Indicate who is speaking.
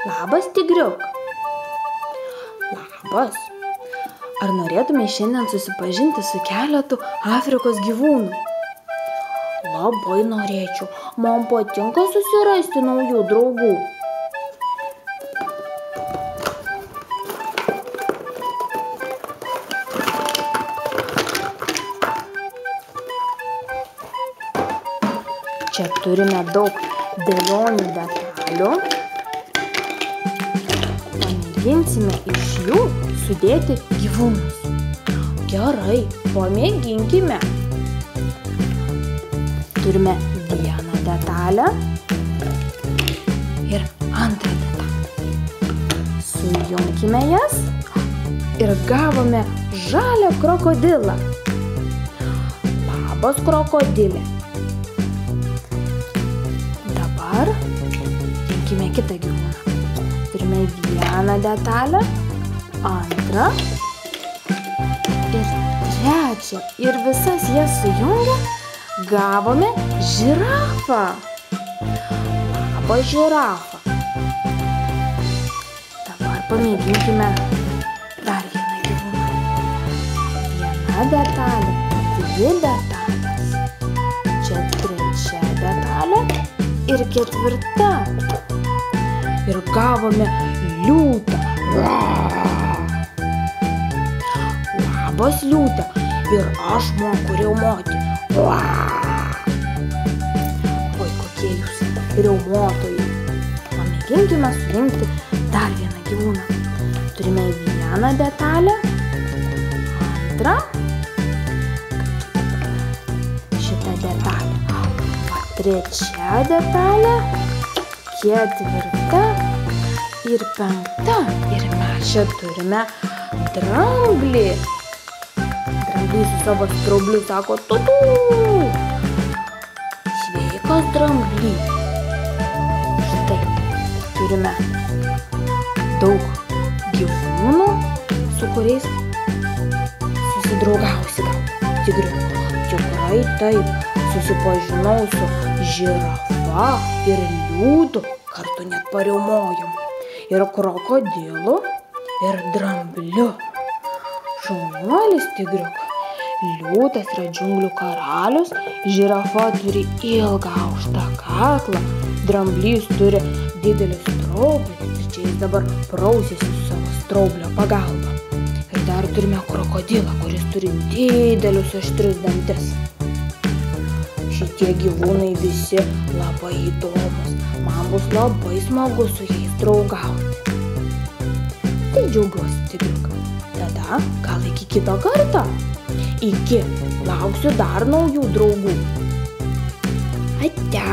Speaker 1: Labas, tigriuk. Labas. Ar norėtumei šiandien susipažinti su keletu Afrikos gyvūnų? Labai norėčiau. Man patinka susirasti naujų draugų. Čia turime daug dėlionių detalių. Pamėginsime iš jų sudėti gyvūnus. Gerai, pamėginkime. Turime vieną detalę ir antrą detalę. Sujungkime jas ir gavome žalią krokodilą. Labas, krokodilė. Dabar imkime kitą gyvūną. Turime vieną detalę, antrą ir trečią. Ir visas jas sujungę gavome žirafą. Labas, žirafa. Dabar pamėginkime dar vieną gyvūną. Viena detalė, dvi detalės. Čia trečia detalė ir ketvirta. Ir gavome liūtą. Labas, liūtė. Ir aš moku riaumoti. Oi, kokie jūs riaumotojai. Pamėginkime surinkti dar vieną gyvūną. Turime vieną detalę, antrą, šitą detalę, trečia detalė, ketvirta ir penkta. Ir mes čia turime dramblį. Dramblys su savo straubliu sako tutu. Sveikas, drambly. Štai turime daug gyvūnų, su kuriais susidraugausi gal, tigriuk. Tikrai taip, susipažinau su žirafa ir liūtu, kartu net pariaumojom. Ir krokodilu, ir drambliu. Šaunuolis, tigriuk. Liūtas yra džiunglių karalius, žirafa turi ilgą aukštą kaklą, dramblys turi didelį straublį ir čia jis dabar prausiasi su savo straublio pagalba. Ir dar turime krokodilą, kuris turi didelius aštrius dantis. Šitie gyvūnai visi labai įdomus. Man bus labai smagu su jais draugauti. Tai džiaugiuosi, tigriuk. Tada gal iki kito karto. Iki, lauksiu dar naujų draugų. Ate.